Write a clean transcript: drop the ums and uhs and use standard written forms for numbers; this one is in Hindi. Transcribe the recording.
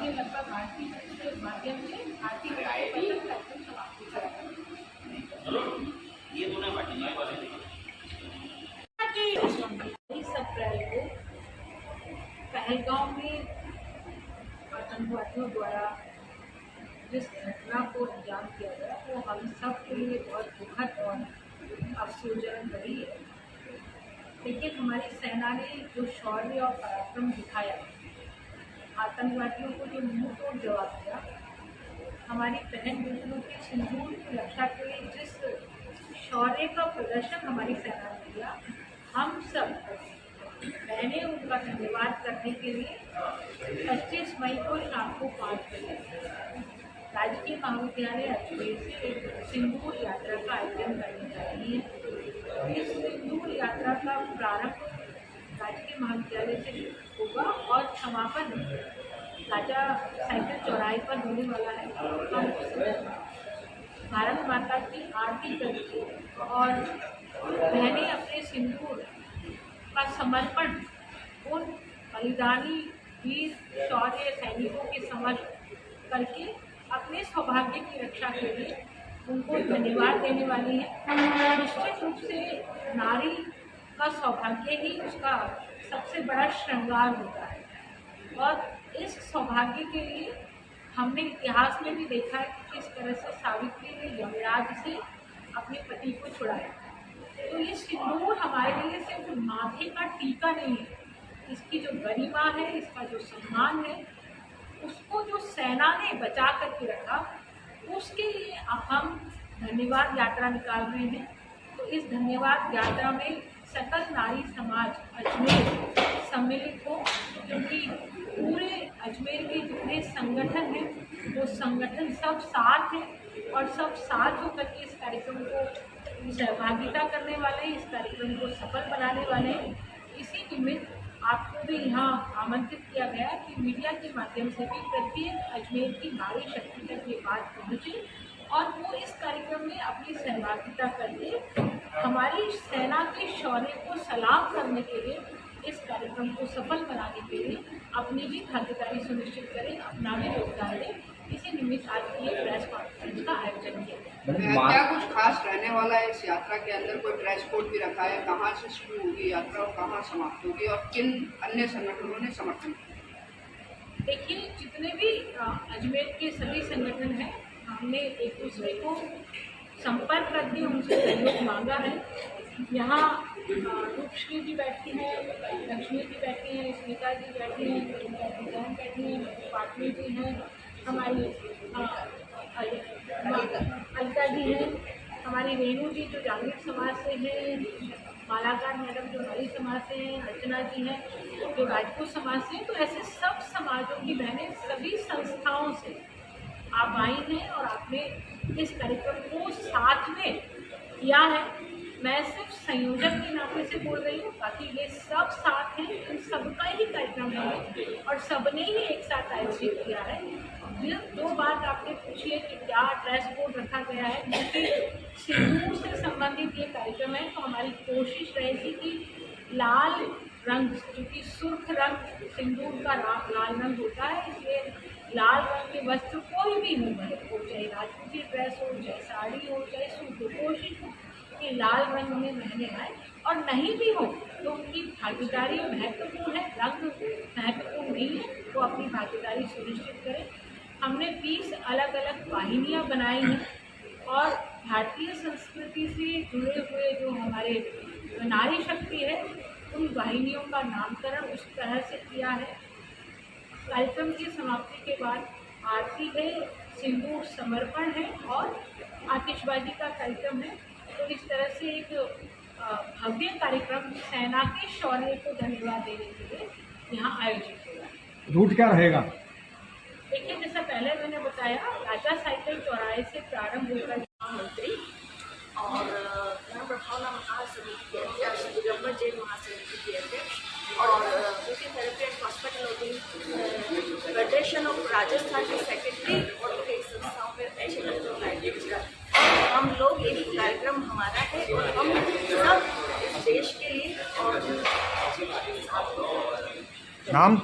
हमने लगभग आरती के माध्यम से आरती कार्यक्रम समाप्त कराया। 20 अप्रैल को पहलगाम में आतंकवादियों द्वारा जिस घटना को अंजाम दिया गया वो हम सब के लिए बहुत दुखद और अफसोसजनक रही है। लेकिन हमारी सेना ने जो शौर्य और पराक्रम दिखाया, आतंकवादियों को जो मुंह तोड़ जवाब दिया, हमारी बहन बेटियों के सिंदूर की रक्षा के लिए जिस शौर्य का प्रदर्शन हमारी सेना ने किया, हम सब मैंने उनका धन्यवाद करने के लिए 25 मई को शाम को 5 बजे राजकीय महाविद्यालय अजमेर से एक सिंदूर यात्रा का आयोजन करने जा रही है। इस सिंदूर यात्रा का प्रारंभ राजकीय महाविद्यालय से होगा और समापन राजा साइकिल चौराहे पर होने वाला है। हम भारत माता की आरती करके और मैंने अपने सिंदूर का समर्पण उन बलिदानी वीर शौर्य सैनिकों के समर्पण करके अपने सौभाग्य की रक्षा के लिए उनको धन्यवाद देने वाली है। निश्चित रूप से नारी का सौभाग्य ही उसका सबसे बड़ा श्रृंगार होता है और इस सौभाग्य के लिए हमने इतिहास में भी देखा है कि किस तरह से सावित्री ने यमराज से अपने पति को छुड़ाया। तो ये सिंदूर हमारे लिए सिर्फ माथे का टीका नहीं है, इसकी जो गरिमा है, इसका जो सम्मान है, उसको जो सेना ने बचा करके रखा, उसके लिए हम धन्यवाद यात्रा निकाल रहे हैं। तो इस धन्यवाद यात्रा में सकल नारी समाज अजमेर सम्मिलित हो, क्योंकि पूरे अजमेर के जितने संगठन हैं वो संगठन सब साथ हैं और सब साथ होकर के इस कार्यक्रम को सहभागिता करने वाले हैं, इस कार्यक्रम को सफल बनाने वाले हैं। इसी निमित्त आपको भी यहाँ आमंत्रित किया गया कि मीडिया के माध्यम से भी प्रत्येक अजमेर की नारी शक्ति तक ये बात पहुँचे और वो इस कार्यक्रम में अपनी सहभागिता करके हमारी सेना के शौर्य को सलाम करने के लिए, इस कार्यक्रम को सफल बनाने के लिए अपनी भी भागीदारी सुनिश्चित करें, अपना भी योगदान दें। इसी निमित्त आज की प्रेस कॉन्फ्रेंस का आयोजन किया गया। क्या कुछ खास रहने वाला है इस यात्रा के अंदर? कोई ड्रेस कोड भी रखा है? कहाँ से शुरू होगी यात्रा और कहाँ समाप्त होगी और किन अन्य संगठनों ने समर्थन किया? देखिए, जितने भी अजमेर के सभी संगठन हैं, हमने एक दूसरे को संपर्क करके उनसे सहयोग मांगा है। यहाँ रूपश्री जी बैठी हैं, लक्ष्मी जी बैठी हैं, स्मिता जी बैठी हैं, बहन बैठी हैं, पाटनी जी हैं, हमारी अलका जी हैं, हमारी रेणु जी जो जागृत समाज से हैं, मालाकार मैडम जो नारी समाज से हैं, अर्चना जी हैं जो राजपूत समाज से हैं। तो ऐसे सब समाजों की बहनें सभी संस्थाओं से आप आई हैं और आपने इस कार्यक्रम को साथ में किया है। मैं सिर्फ संयोजक के नाते से बोल रही हूँ, बाकी ये सब साथ हैं, इन सबका ही कार्यक्रम है और सबने ही एक साथ आयोजित किया है। दो बात आपने पूछी है कि क्या ड्रेस कोड रखा गया है, क्योंकि सिंदूर से संबंधित ये कार्यक्रम है तो हमारी कोशिश रहेगी कि लाल रंग, क्योंकि सुर्ख रंग सिंदूर का लाल रंग होता है, इसलिए लाल रंग के वस्त्र कोई भी हो, चाहे राजपूती ड्रेस हो, चाहे साड़ी हो, चाहे सूट हो, कोशिश हो कि लाल रंग में पहने आए और नहीं भी हो तो उनकी भागीदारी महत्वपूर्ण है, रंग महत्वपूर्ण नहीं है, तो अपनी भागीदारी सुनिश्चित करें। हमने 20 अलग अलग वाहिनियाँ बनाई हैं और भारतीय संस्कृति से जुड़े हुए जो हमारे नारी शक्ति है उन वाहिनियों का नामकरण उस तरह से किया है। कार्यक्रम की समाप्ति के बाद आरती है, सिंदूर समर्पण है और आतिशबाजी का कार्यक्रम है। तो इस तरह से एक भव्य कार्यक्रम सेना के शौर्य को धन्यवाद देने के लिए यहाँ आयोजित होगा। रूट क्या रहेगा? देखिए, जैसा पहले मैंने बताया, राजा साइकिल चौराहे से प्रारंभ होकर मंत्री और प्रभावना महासमिति के अध्यक्ष, दिगंबर जैन महासमिति के अध्यक्ष और beauty therapy and cosmetology federation of Rajasthan के सेक्रेटरी और कई संस्थाओं के अध्यक्ष। हम लोग एक कार्यक्रम हमारा है और हम सब इस देश के लिए और नाम